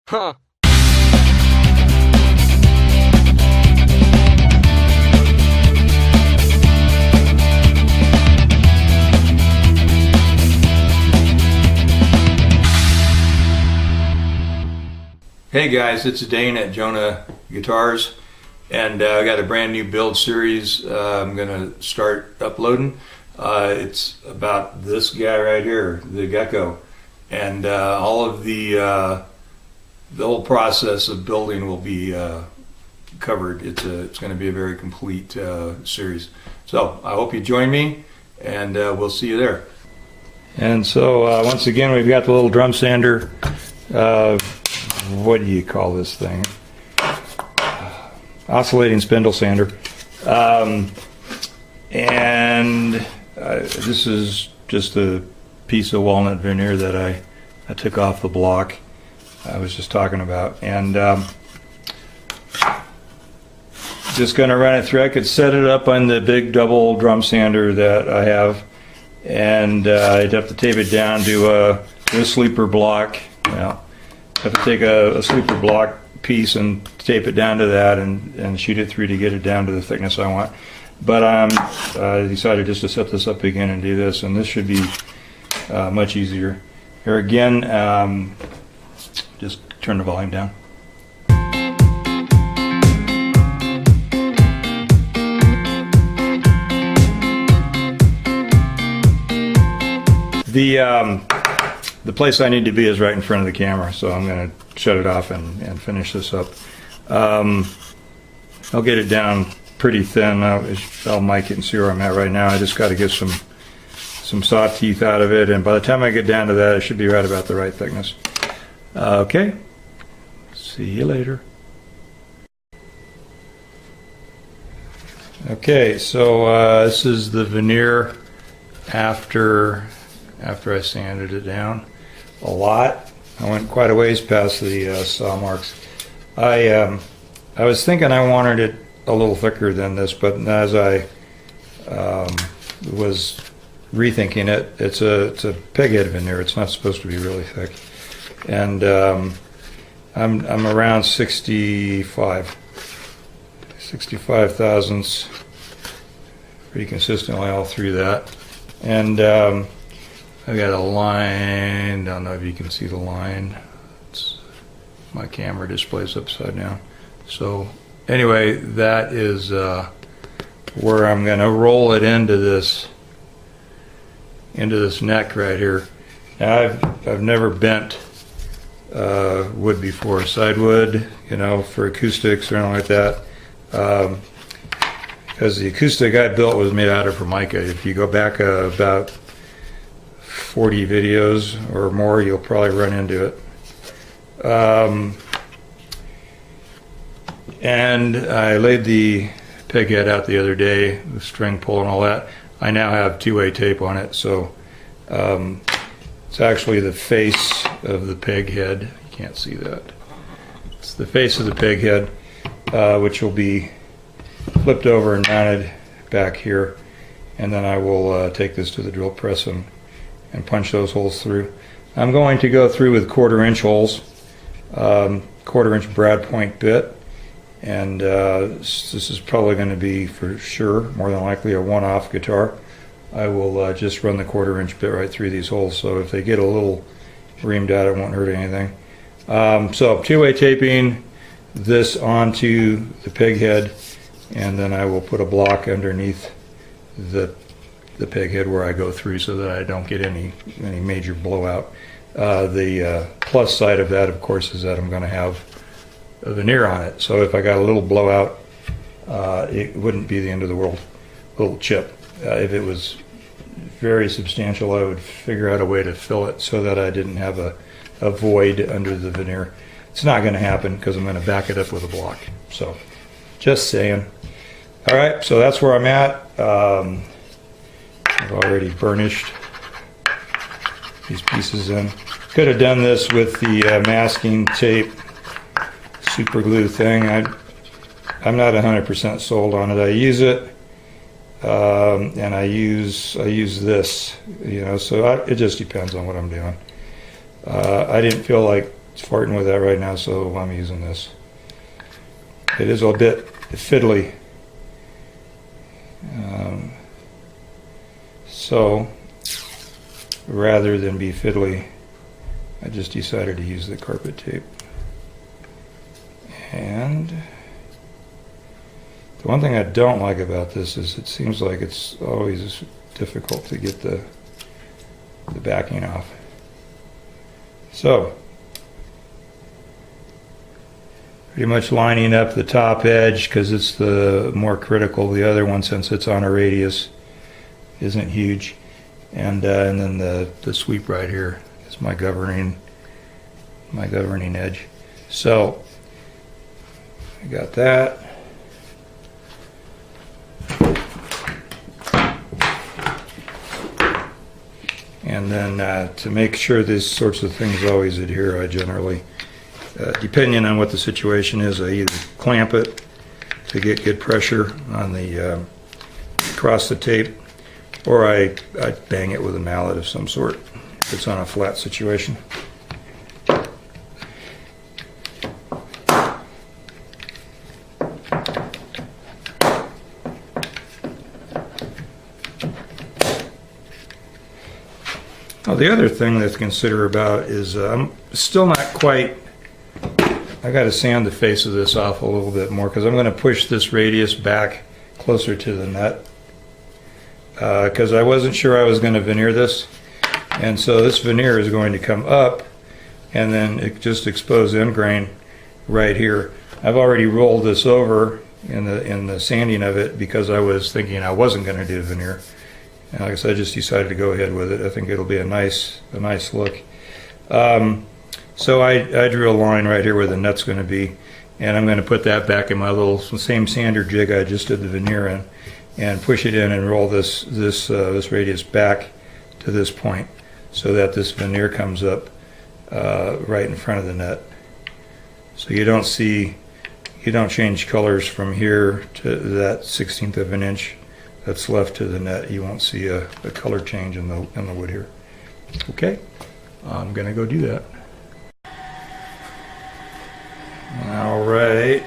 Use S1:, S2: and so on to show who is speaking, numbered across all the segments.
S1: Huh.
S2: Hey guys, it's Dane at Jonah Guitars, and I got a brand new build series I'm going to start uploading. It's about this guy right here, the GECKO, and all of the whole process of building will be covered. It's going to be a very complete series. So I hope you join me, and we'll see you there. And so once again, we've got the little drum sander. What do you call this thing? Oscillating spindle sander. This is just a piece of walnut veneer that I took off the block I was just talking about. And just going to run it through. I could set it up on the big double drum sander that I have. And I'd have to tape it down to a sleeper block. Well, I have to take a sleeper block piece and tape it down to that and shoot it through to get it down to the thickness I want. But I decided just to set this up again and do this, and this should be much easier. Here again, just turn the volume down. The place I need to be is right in front of the camera, so I'm going to shut it off and finish this up. I'll get it down pretty thin. I'll mic it and see where I'm at right now. I just got to get some saw teeth out of it, and by the time I get down to that, it should be right about the right thickness. Okay, see you later. Okay, so this is the veneer after I sanded it down a lot. I went quite a ways past the saw marks. I was thinking I wanted it a little thicker than this, but as I was rethinking it, it's a peghead veneer. It's not supposed to be really thick, and I'm around 65 thousandths pretty consistently all through that, and I've got a line. Don't know if you can see the line. My camera displays upside down. So anyway, that is where I'm going to roll it into this neck right here. Now I've never bent wood before, side wood, for acoustics or anything like that. Because the acoustic I built was made out of Formica. If you go back about 40 videos or more, you'll probably run into it. And I laid the peg head out the other day, the string pull and all that. I now have two-way tape on it, so it's actually the face of the peg head. You can't see that. It's the face of the peg head, which will be flipped over and mounted back here, and then I will take this to the drill press and punch those holes through. I'm going to go through with 1/4-inch holes, 1/4-inch brad point bit, and this is probably going to be, for sure, more than likely, a one-off guitar. I will just run the 1/4-inch bit right through these holes, so if they get a little reamed out, it won't hurt anything. So two-way taping this onto the peg head, and then I will put a block underneath the peg head where I go through, so that I don't get any major blowout. The plus side of that, of course, is that I'm going to have a veneer on it, so if I got a little blowout, it wouldn't be the end of the world. A little chip. If it was very substantial, I would figure out a way to fill it so that I didn't have a void under the veneer. It's not going to happen because I'm going to back it up with a block. So just saying. All right, so that's where I'm at. I've already burnished these pieces in. Could have done this with the masking tape super glue thing. I'm not 100% sold on it. I use it, and I use this, so it just depends on what I'm doing. I didn't feel like It's farting with that right now, so I'm using this. It is a bit fiddly. So rather than be fiddly, I just decided to use the carpet tape. And the one thing I don't like about this is it seems like it's always difficult to get the backing off. So pretty much lining up the top edge because it's the more critical. The other one, since it's on a radius, isn't huge. And then the sweep right here is my governing edge. So I got that. And then to make sure these sorts of things always adhere, I generally, depending on what the situation is, I either clamp it to get good pressure on the across the tape, or I bang it with a mallet of some sort if it's on a flat situation. Now, the other thing to consider about is I'm still not quite, I got to sand the face of this off a little bit more because I'm going to push this radius back closer to the nut because I wasn't sure I was going to veneer this, and so this veneer is going to come up and then it just expose end grain right here. I've already rolled this over in the sanding of it because I was thinking I wasn't going to do veneer. And like I said, I just decided to go ahead with it. I think it'll be a nice look. So I drew a line right here where the nut's going to be, and I'm going to put that back in my little same sander jig I just did the veneer in, and push it in and roll this radius back to this point, so that this veneer comes up right in front of the nut. So you don't change colors from here to that 1/16 of an inch that's left to the net. You won't see a color change in the wood here. Okay, I'm gonna go do that. All right,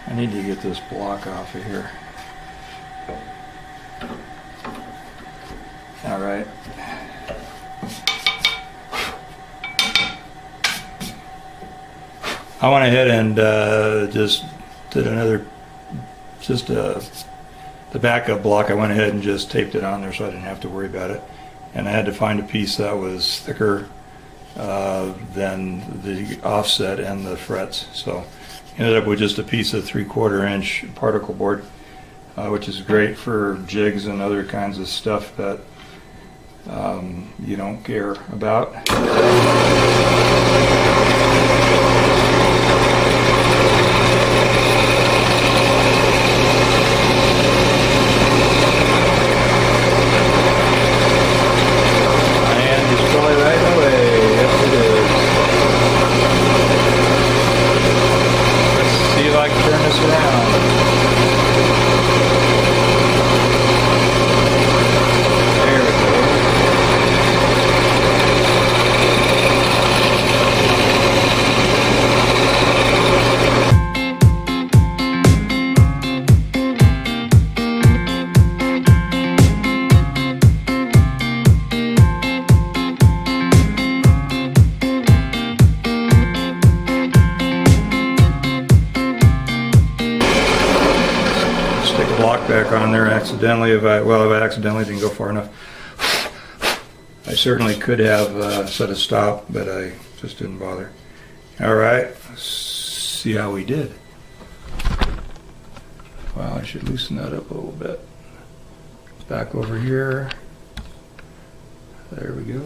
S2: I need to get this block off of here. All right. I went ahead and just did the backup block. I went ahead and just taped it on there so I didn't have to worry about it. And I had to find a piece that was thicker than the offset and the frets. So ended up with just a piece of 3/4 inch particle board, which is great for jigs and other kinds of stuff that you don't care about. Back on there accidentally. If I accidentally didn't go far enough. I certainly could have set a stop, but I just didn't bother. All right, let's see how we did. Well, I should loosen that up a little bit. Back over here. There we go.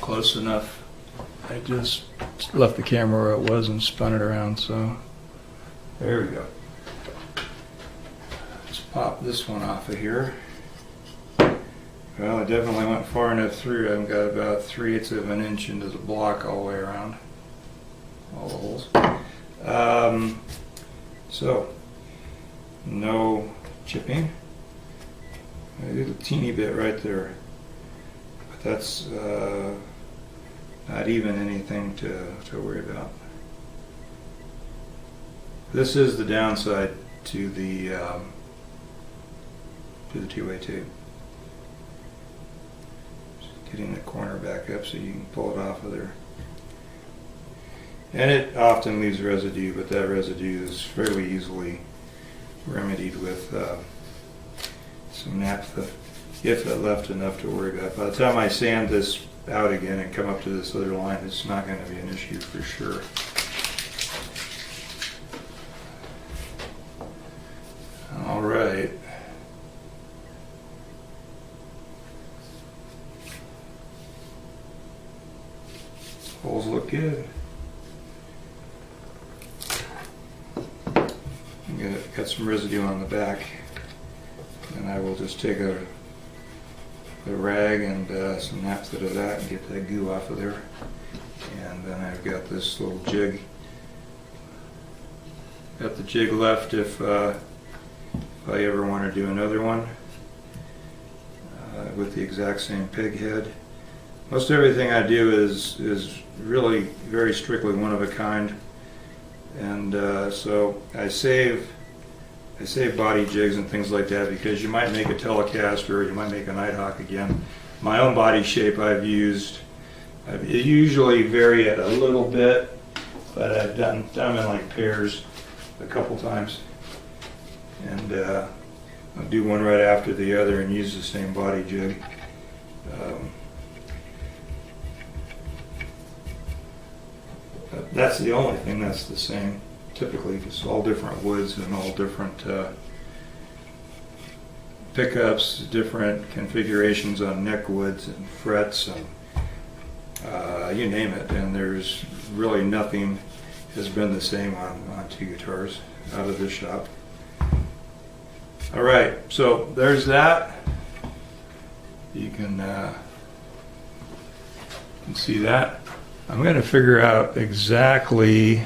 S2: Close enough. I just left the camera where it was and spun it around, so there we go. Let's pop this one off of here. Well, I definitely went far enough through. I've got about 3/8 of an inch into the block all the way around, all the holes. So So, no chipping. I did a teeny bit right there, but that's not even anything to worry about. This is the downside to the two-way tape. Just getting the corner back up so you can pull it off of there. And it often leaves residue, but that residue is fairly easily remedied with some naphtha, if it left enough to worry about. By the time I sand this out again and come up to this other line, it's not going to be an issue for sure. All right. Holes look good. Got some residue on the back, and I will just take a rag and some naphtha to that and get that goo off of there. And then I've got this little jig. Got the jig left if I ever want to do another one with the exact same pig head. Most everything I do is really very strictly one of a kind, and so I save body jigs and things like that because you might make a Telecaster or you might make a Nighthawk again. My own body shape I've used, I usually vary it a little bit, but I've done them in like pairs a couple times, and I'll do one right after the other and use the same body jig. That's the only thing that's the same. Typically, it's all different woods and all different pickups, different configurations on neck woods and frets and you name it. And there's really nothing has been the same on two guitars out of this shop. All right, so there's that. You can see that. I'm going to figure out exactly,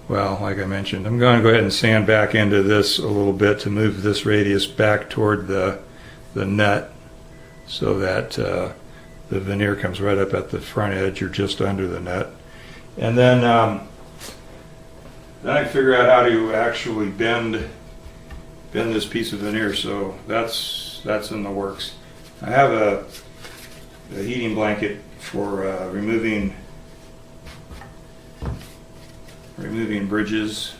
S2: well, like I mentioned, I'm going to go ahead and sand back into this a little bit to move this radius back toward the nut so that the veneer comes right up at the front edge or just under the nut. And then I figure out how to actually bend this piece of veneer, so that's in the works. I have a heating blanket for removing bridges.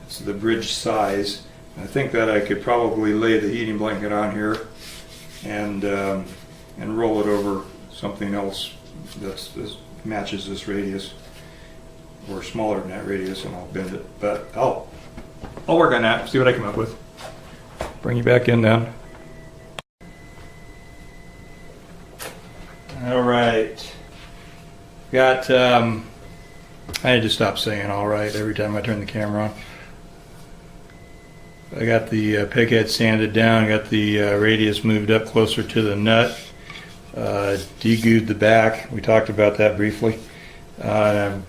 S2: It's the bridge size. I think that I could probably lay the heating blanket on here and roll it over something else that matches this radius or smaller than that radius, and I'll bend it. But I'll work on that, see what I come up with. Bring you back in then. All right. Got, I had to stop saying all right every time I turn the camera on. I got the pig head sanded down, got the radius moved up closer to the nut, degooed the back. We talked about that briefly. I'm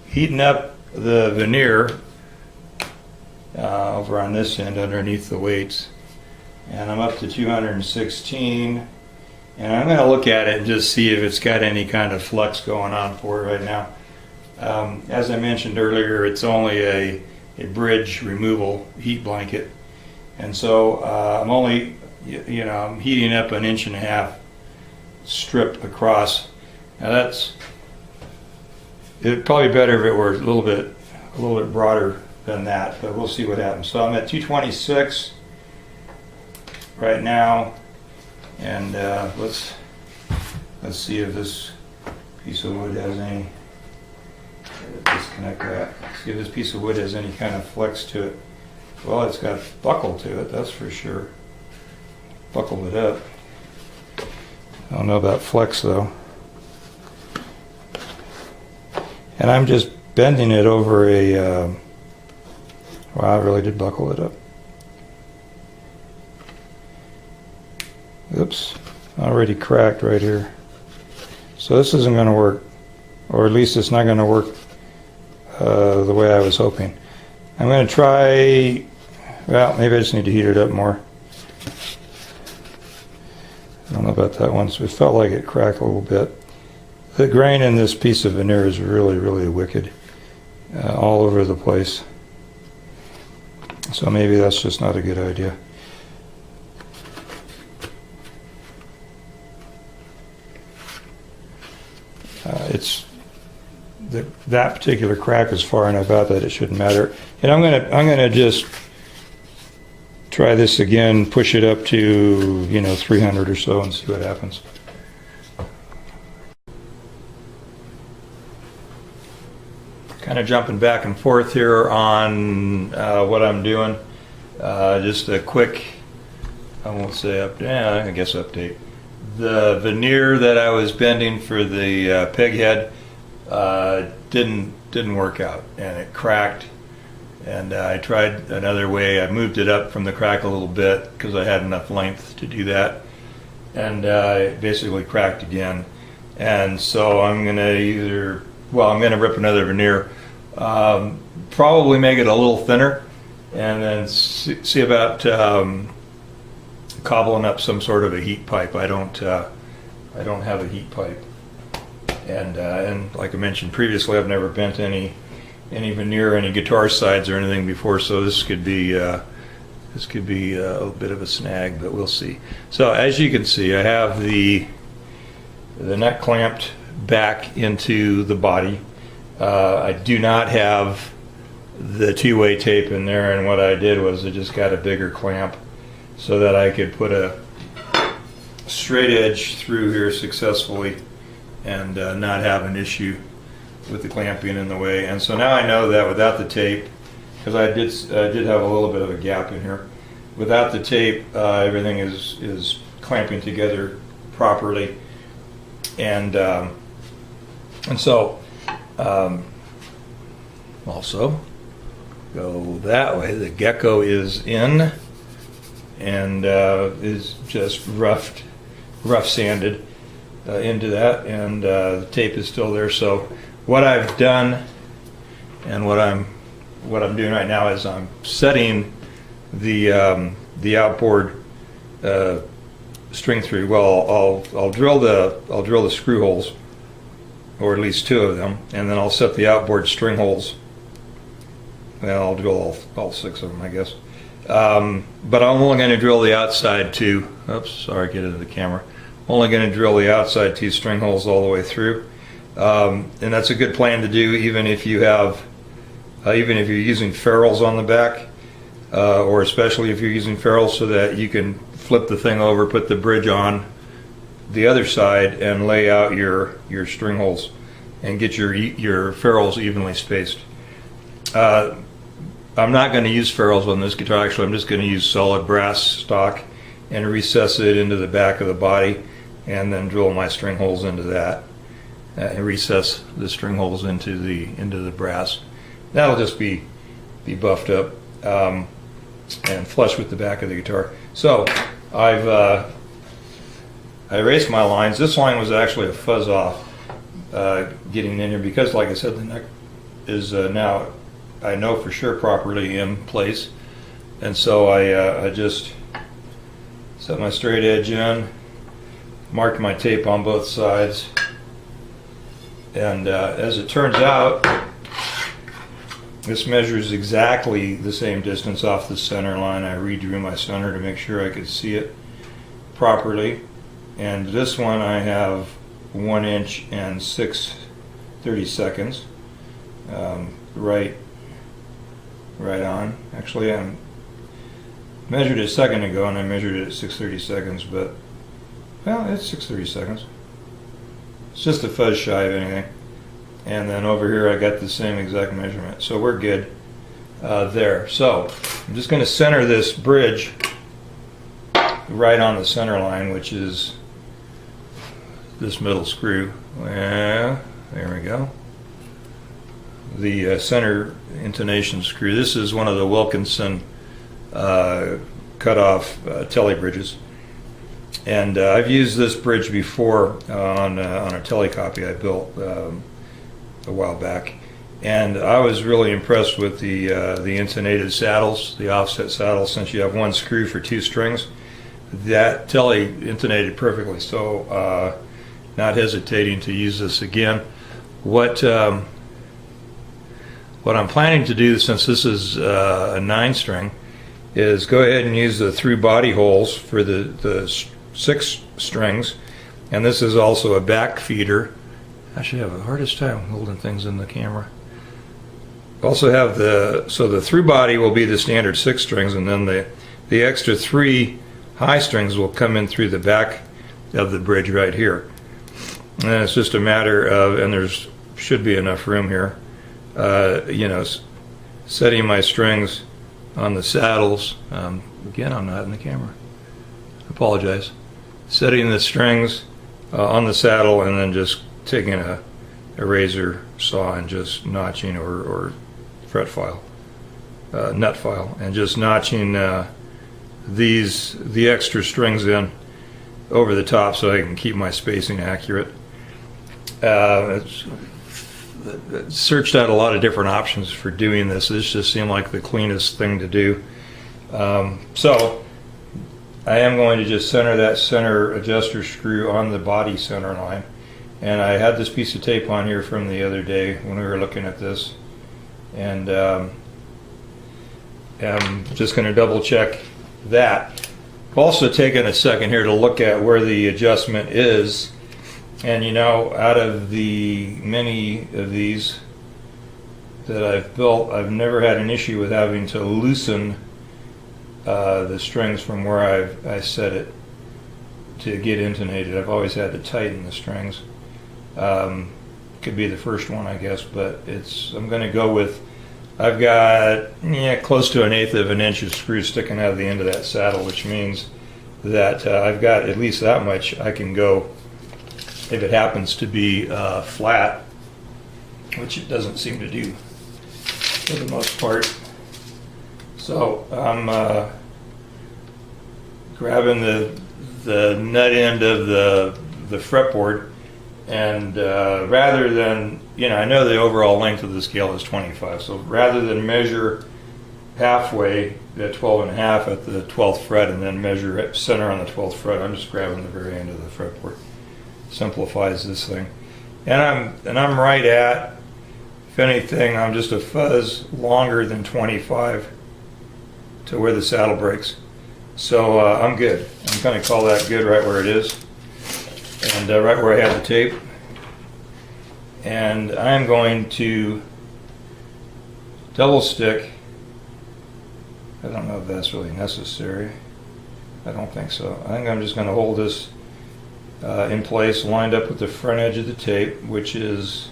S2: heating up the veneer over on this end underneath the weights. And I'm up to 216. And I'm going to look at it and just see if it's got any kind of flux going on for it right now. As I mentioned earlier, it's only a bridge removal heat blanket. And so I'm only, I'm heating up 1.5 inch strip across. Now it'd probably be better if it were a little bit broader than that, but we'll see what happens. So I'm at 226 right now. And let's see if this piece of wood has any, disconnect that, see if this piece of wood has any kind of flex to it. Well, it's got buckle to it, that's for sure. Buckled it up. I don't know about flex though. And I'm just bending it over a, wow, I really did buckle it up. Oops, already cracked right here. So this isn't going to work, or at least it's not going to work the way I was hoping. I'm going to try, well, maybe I just need to heat it up more. I don't know about that one. So it felt like it cracked a little bit. The grain in this piece of veneer is really, really wicked, all over the place. So maybe that's just not a good idea. That particular crack is far enough out that it shouldn't matter. And I'm gonna just try this again, push it up to 300 or so, and see what happens. Kind of jumping back and forth here on what I'm doing. Just a quick, I won't say I guess update. The veneer that I was bending for the pig head didn't work out, and it cracked. And I tried another way. I moved it up from the crack a little bit because I had enough length to do that, and it basically cracked again. And so I'm gonna I'm gonna rip another veneer, probably make it a little thinner, and then see about cobbling up some sort of a heat pipe. I don't have a heat pipe, and like I mentioned previously, I've never bent any veneer, any guitar sides or anything before, so this could be a bit of a snag, but we'll see. So as you can see, I have the neck clamped back into the body. I do not have the two-way tape in there, and what I did was I just got a bigger clamp so that I could put a straight edge through here successfully and not have an issue with the clamp being in the way. And so now I know that without the tape, because I did have a little bit of a gap in here, without the tape everything is clamping together properly, and so also go that way. The GECKO is in and is just rough sanded into that, and the tape is still there. So what I've done and what I'm doing right now is I'm setting the outboard string through. Well, I'll drill the screw holes, or at least two of them, and then I'll set the outboard string holes. Well, I'll drill all six of them, I guess. But I'm only going to drill the outside two. Oops, sorry, get into the camera. Only going to drill the outside two string holes all the way through, and that's a good plan to do, even if you're using ferrules on the back, or especially if you're using ferrules, so that you can flip the thing over, put the bridge on the other side, and lay out your string holes and get your ferrules evenly spaced. I'm not going to use ferrules on this guitar. Actually, I'm just going to use solid brass stock and recess it into the back of the body, and then drill my string holes into that, and recess the string holes into the brass. That'll just be buffed up and flush with the back of the guitar. So I erased my lines. This line was actually a fuzz off getting in here, because, like I said, the neck is now, I know for sure, properly in place. And so I just set my straight edge in, marked my tape on both sides, and as it turns out, this measures exactly the same distance off the center line. I redrew my center to make sure I could see it properly. And this one I have 1 inch and 6/32. Right on. Actually, I measured it a second ago, and I measured it at 6/32, but, well, it's 6/32. It's just a fuzz shy of anything. And then over here I got the same exact measurement, so we're good there. So I'm just going to center this bridge right on the center line, which is this middle screw. Well, there we go. The center intonation screw. This is one of the Wilkinson cut-off telly bridges, and I've used this bridge before on a telly copy I built a while back, And I was really impressed with the intonated saddles, the offset saddles, since you have one screw for 2 strings. That telly intonated perfectly, so not hesitating to use this again. What I'm planning to do, since this is a 9-string, is go ahead and use the through body holes for the 6 strings, and this is also a back feeder. I should have the hardest time holding things in the camera. Also have the through body will be the standard 6 strings, and then the extra 3 high strings will come in through the back of the bridge right here. And it's just a matter of, and there's should be enough room here, you know, setting my strings on the saddles. Again, I'm not in the camera. I apologize. Setting the strings on the saddle, and then just taking a razor saw and just notching, or fret file, nut file, and just notching the extra strings in over the top so I can keep my spacing accurate. Searched out a lot of different options for doing this. This just seemed like the cleanest thing to do. So I am going to just center that center adjuster screw on the body center line. And I had this piece of tape on here from the other day when we were looking at this. And I'm just going to double check that. I've also taken a second here to look at where the adjustment is. And you know, out of the many of these that I've built, I've never had an issue with having to loosen the strings from where I set it to get intonated. I've always had to tighten the strings. Could be the first one, I guess, but I'm going to go with, I've got close to 1/8 of an inch of screw sticking out of the end of that saddle, which means that I've got at least that much I can go if it happens to be flat, which it doesn't seem to do for the most part. So I'm grabbing the nut end of the fretboard, and rather than, I know the overall length of the scale is 25, so rather than measure halfway at 12.5 at the 12th fret and then measure at center on the 12th fret, I'm just grabbing the very end of the fretboard. Simplifies this thing, and I'm right at, if anything, I'm just a fuzz longer than 25 to where the saddle breaks. So I'm good. I'm going to call that good right where it is, and right where I have the tape. And I'm going to double stick. I don't know if that's really necessary. I don't think so. I think I'm just going to hold this in place, lined up with the front edge of the tape, which is,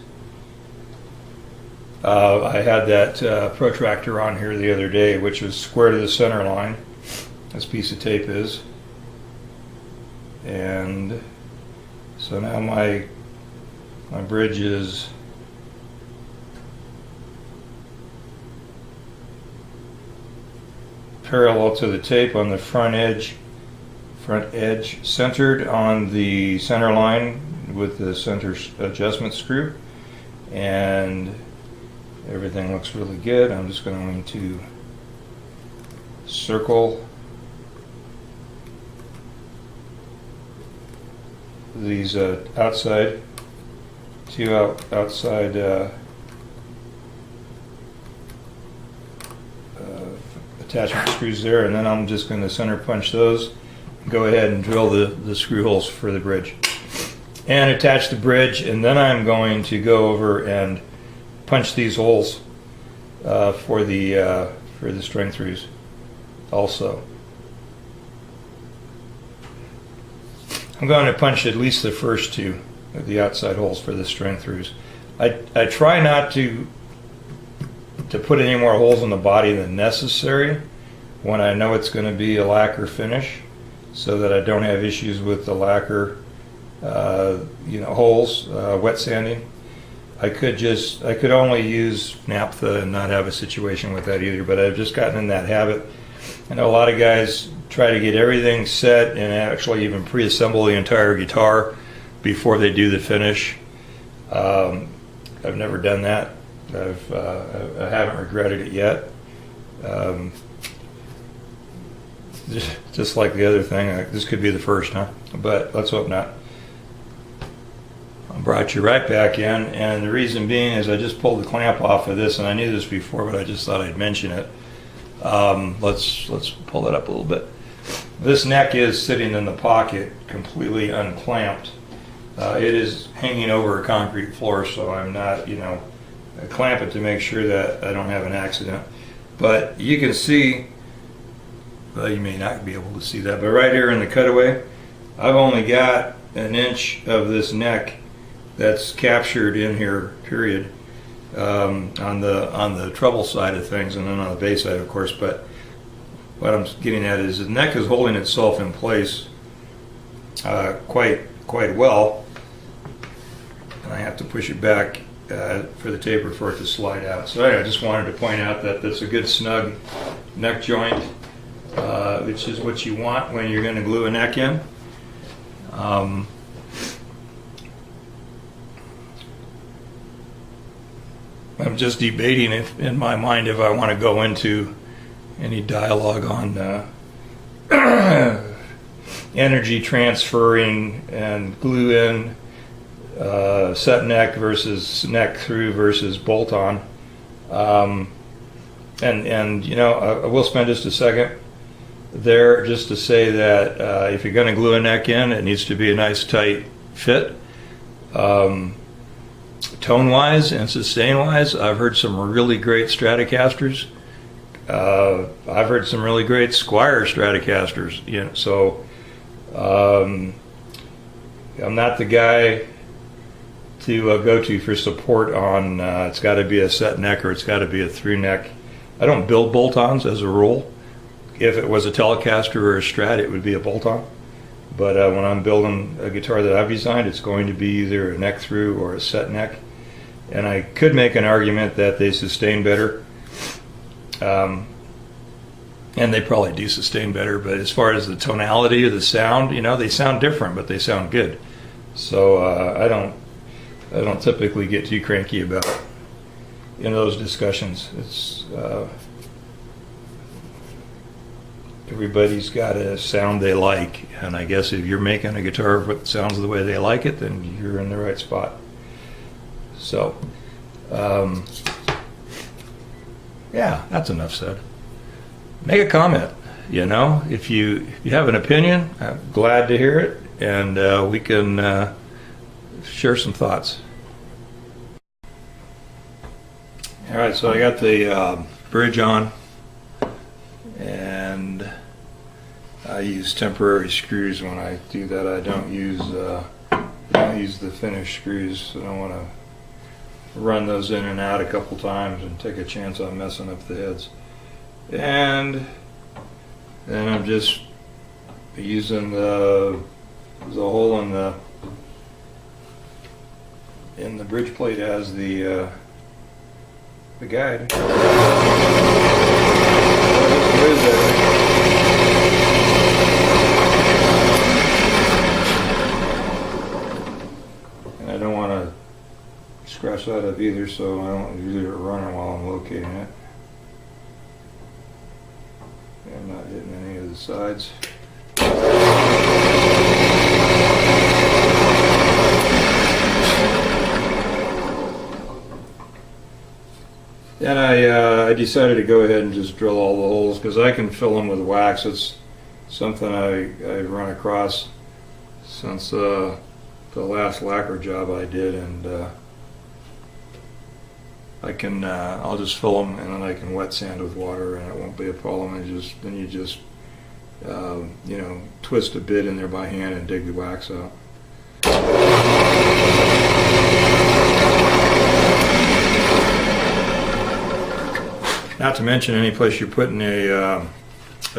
S2: I had that protractor on here the other day, which was square to the center line. This piece of tape is. And so now my bridge is parallel to the tape on the front edge centered on the center line with the center adjustment screw, and everything looks really good. I'm just going to circle these outside attachment screws there, and then I'm just going to center punch those, go ahead and drill the screw holes for the bridge and attach the bridge, and then I'm going to go over and punch these holes for the string throughs also. I'm going to punch at least the first 2 of the outside holes for the string throughs. I try not to put any more holes in the body than necessary when I know it's going to be a lacquer finish, so that I don't have issues with the lacquer holes, wet sanding. I could only use naphtha and not have a situation with that either, but I've just gotten in that habit. I know a lot of guys try to get everything set and actually even pre-assemble the entire guitar before they do the finish. I've never done that. I haven't regretted it yet. Just like the other thing, this could be the first, huh? But let's hope not. I brought you right back in, and the reason being is I just pulled the clamp off of this, and I knew this before, but I just thought I'd mention it. Let's pull it up a little bit. This neck is sitting in the pocket, completely unclamped. It is hanging over a concrete floor, so I'm not, I clamp it to make sure that I don't have an accident. But you can see, well, you may not be able to see that, but right here in the cutaway, I've only got an inch of this neck that's captured in here, period, on the treble side of things, and then on the bass side, of course. But what I'm getting at is the neck is holding itself in place quite well, and I have to push it back for the taper for it to slide out. So anyway, I just wanted to point out that that's a good snug neck joint, which is what you want when you're going to glue a neck in. I'm just debating in my mind if I want to go into any dialogue on energy transferring and glue in, set neck versus neck through versus bolt on. I will spend just a second there just to say that if you're going to glue a neck in, it needs to be a nice tight fit. Tone-wise and sustain-wise, I've heard some really great Stratocasters. I've heard some really great Squire Stratocasters. So I'm not the guy to go to for support on it's got to be a set neck or it's got to be a through neck. I don't build bolt-ons as a rule. If it was a Telecaster or a Strat, it would be a bolt-on. But when I'm building a guitar that I've designed, it's going to be either a neck through or a set neck. And I could make an argument that they sustain better. And they probably do sustain better. But as far as the tonality of the sound, they sound different, but they sound good. So I don't typically get too cranky about those discussions. It's everybody's got a sound they like, and I guess if you're making a guitar that sounds the way they like it, then you're in the right spot. So, yeah, that's enough said. Make a comment. If you have an opinion, I'm glad to hear it, and we can share some thoughts. All right, so I got the bridge on, and I use temporary screws when I do that. I don't use the finished screws. I don't want to run those in and out a couple times and take a chance on messing up the heads. And then I'm just using the hole in the bridge plate as the guide. And I don't want to scratch that up either, so I don't usually run it while I'm locating it. I'm not hitting any of the sides. And I decided to go ahead and just drill all the holes because I can fill them with wax. It's something I've run across since the last lacquer job I did, and I'll just fill them and then I can wet sand with water and it won't be a problem. And then you just twist a bit in there by hand and dig the wax out. Not to mention, any place you're putting a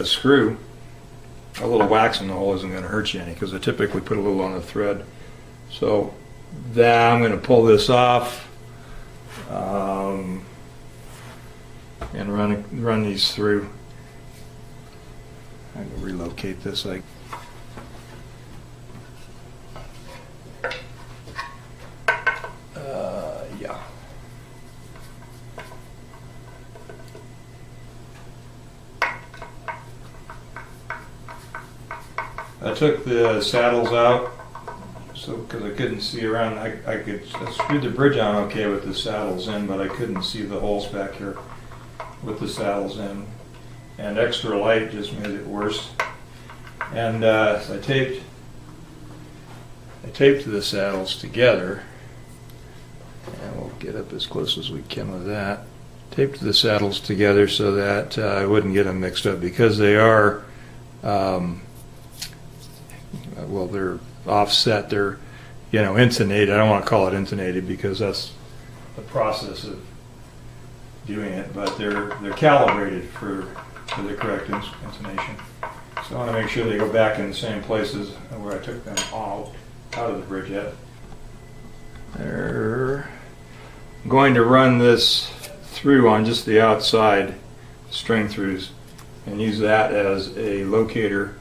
S2: screw, a little wax in the hole isn't going to hurt you any, because I typically put a little on the thread. So I'm going to pull this off and run these through. I'm going to relocate this. Yeah. I took the saddles out, so because I couldn't see around. I screwed the bridge on okay with the saddles in, but I couldn't see the holes back here with the saddles in. And extra light just made it worse. And so I taped the saddles together, and we'll get up as close as we can with that. Taped the saddles together so that I wouldn't get them mixed up, because they are, well, they're offset. They're, intonated. I don't want to call it intonated because that's the process of doing it, but they're calibrated for the correct intonation. So I want to make sure they go back in the same places where I took them out of the bridge at. I'm going to run this through on just the outside string throughs and use that as a locator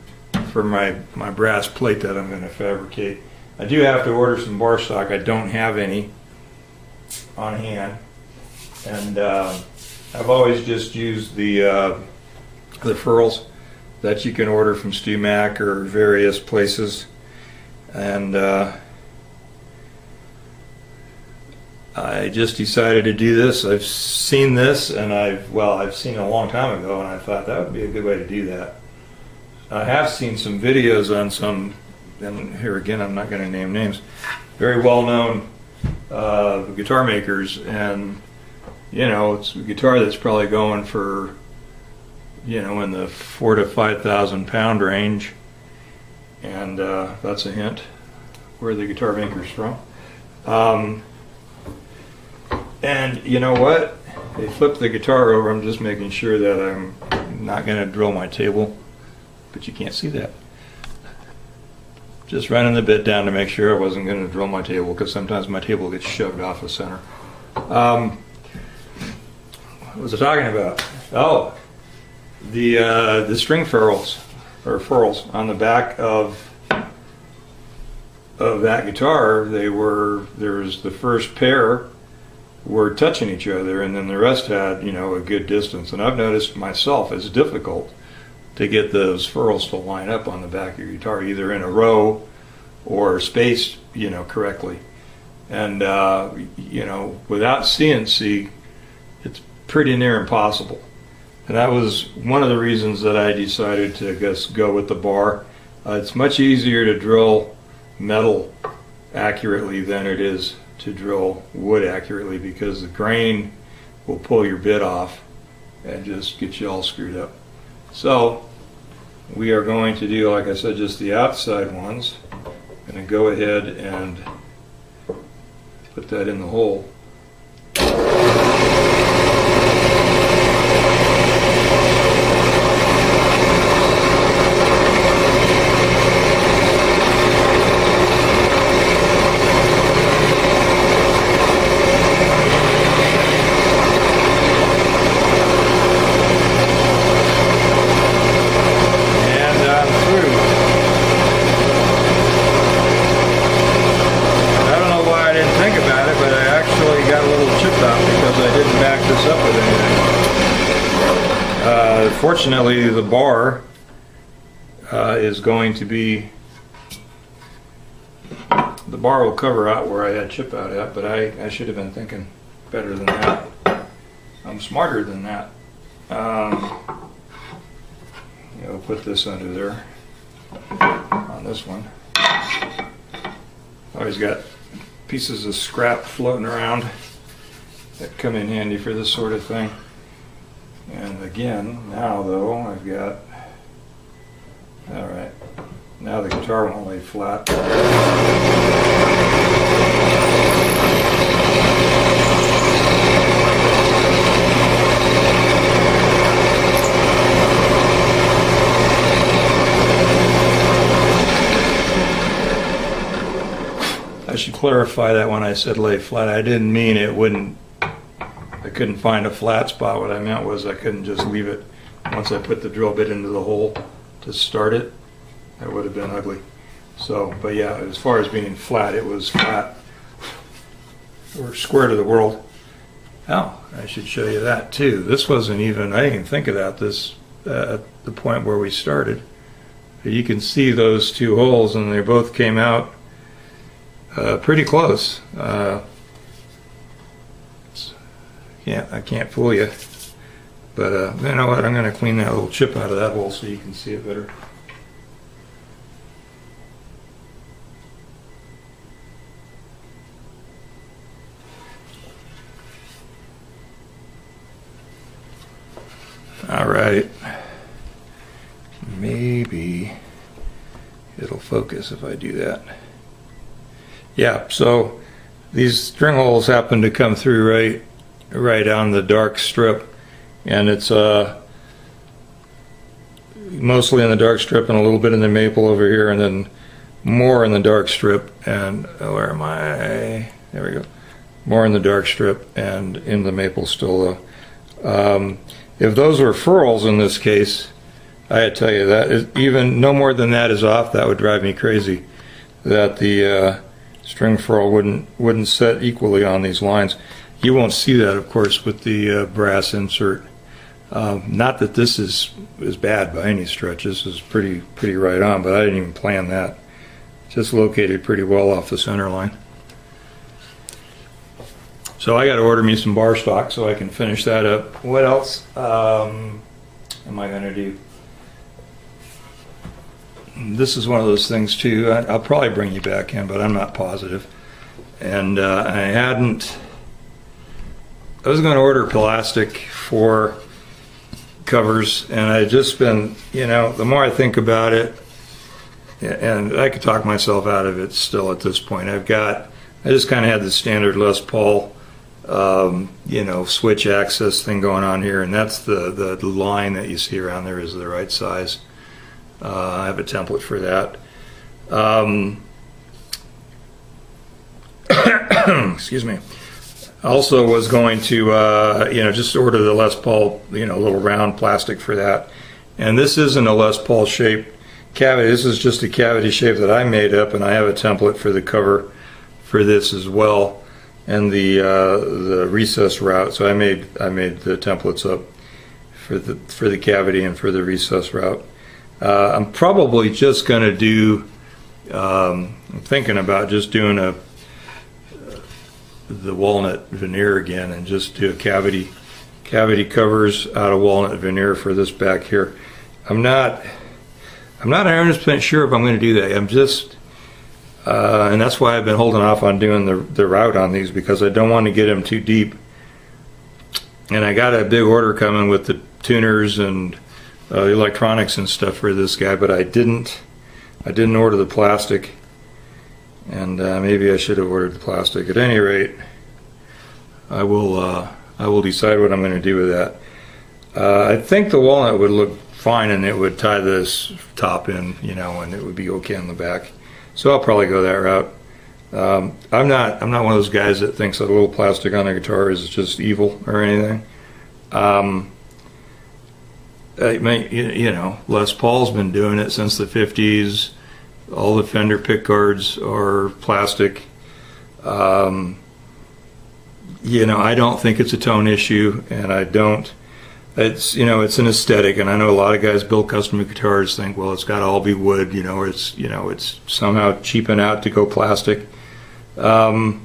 S2: for my brass plate that I'm going to fabricate. I do have to order some bar stock. I don't have any on hand, and I've always just used the furls that you can order from Stu Mac or various places, and I just decided to do this. I've seen this, and I've seen it a long time ago, and I thought that would be a good way to do that. I have seen some videos on some, and here again I'm not going to name names, very well-known guitar makers, and it's a guitar that's probably going for in the 4,000 to 5,000 pound range, and that's a hint where the guitar maker's from. And you know what? They flipped the guitar over. I'm just making sure that I'm not going to drill my table, but you can't see that. Just running the bit down to make sure I wasn't going to drill my table, because sometimes my table gets shoved off the center. What was I talking about? Oh, the string furls on the back of that guitar. There's the first pair were touching each other, and then the rest had a good distance. And I've noticed myself it's difficult to get those furls to line up on the back of your guitar, either in a row or spaced correctly. And without CNC, it's pretty near impossible. And that was one of the reasons that I decided to just go with the bar. It's much easier to drill metal accurately than it is to drill wood accurately, because the grain will pull your bit off and just get you all screwed up. So we are going to do, like I said, just the outside ones. I'm going to go ahead and put that in the hole. Fortunately, the bar is going to be, the bar will cover out where I had chip out at, but I should have been thinking better than that. I'm smarter than that. We'll put this under there on this one. Always got pieces of scrap floating around that come in handy for this sort of thing. And again, now though, I've got, alright, now the guitar won't lay flat. I should clarify that when I said lay flat, I didn't mean it wouldn't, I couldn't find a flat spot. What I meant was I couldn't just leave it once I put the drill bit into the hole to start it. That would have been ugly. So, but yeah, as far as being flat, it was flat. Or square to the world. Oh, I should show you that too. This wasn't even, I didn't even think about this at the point where we started. You can see those two holes, and they both came out pretty close. I can't fool you. But you know what? I'm going to clean that little chip out of that hole so you can see it better. All right. Maybe it'll focus if I do that. Yeah, so these string holes happen to come through right on the dark strip, and it's mostly in the dark strip and a little bit in the maple over here, and then more in the dark strip. And where am I? There we go. More in the dark strip and in the maple still though. If those were furls in this case, I tell you that is, even no more than that is off. That would drive me crazy. That the string furl wouldn't set equally on these lines. You won't see that, of course, with the brass insert. Not that this is bad by any stretch. This is pretty right on, but I didn't even plan that. Just located pretty well off the center line. So I got to order me some bar stock so I can finish that up. What else am I going to do? This is one of those things too. I'll probably bring you back in, but I'm not positive. And I was going to order plastic for covers, and I just been, you know, the more I think about it, and I could talk myself out of it still at this point. I just kind of had the standard Les Paul, you know, switch access thing going on here, and that's the line that you see around there is the right size. I have a template for that. Excuse me. Also was going to, you know, just order the Les Paul, you know, little round plastic for that. And this isn't a Les Paul shape cavity. This is just a cavity shape that I made up, and I have a template for the cover for this as well, and the recess route. So I made the templates up for the cavity and for the recess route. I'm probably just going to do. I'm thinking about just doing the walnut veneer again, and just do a cavity covers out of walnut veneer for this back here. I'm not 100% sure if I'm going to do that. I'm just, and that's why I've been holding off on doing the route on these, because I don't want to get them too deep. And I got a big order coming with the tuners and electronics and stuff for this guy, but I didn't order the plastic, and maybe I should have ordered the plastic. At any rate, I will decide what I'm going to do with that. I think the walnut would look fine, and it would tie this top in, you know, and it would be okay on the back. So I'll probably go that route. I'm not one of those guys that thinks that a little plastic on a guitar is just evil or anything. You know, Les Paul's been doing it since the 50s. All the Fender pickguards are plastic. You know, I don't think it's a tone issue, and I don't. It's, you know, it's an aesthetic, and I know a lot of guys build custom guitars think, well, it's got to all be wood, you know, or it's, you know, it's somehow cheaping out to go plastic. It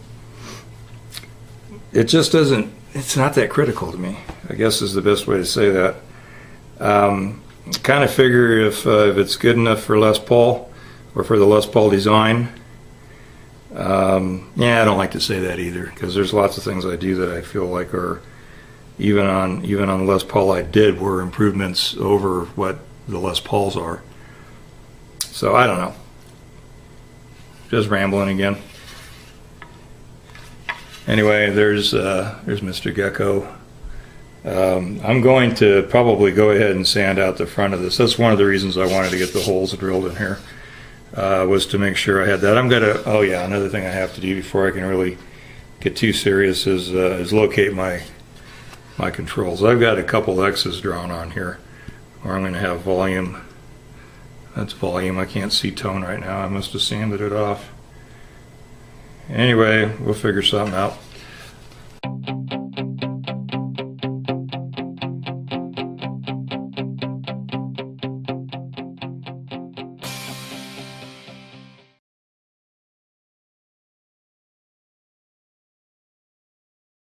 S2: just doesn't. It's not that critical to me, I guess is the best way to say that. Kind of figure if it's good enough for Les Paul or for the Les Paul design. Yeah, I don't like to say that either, because there's lots of things I do that I feel like are even on the Les Paul I did were improvements over what the Les Pauls are. So I don't know. Just rambling again. Anyway, there's Mr. GECKO. I'm going to probably go ahead and sand out the front of this. That's one of the reasons I wanted to get the holes drilled in here, was to make sure I had that. I'm gonna. Oh yeah, another thing I have to do before I can really get too serious is locate my controls. I've got a couple X's drawn on here, where I'm going to have volume. That's volume. I can't see tone right now. I must have sanded it off. Anyway, we'll figure something out.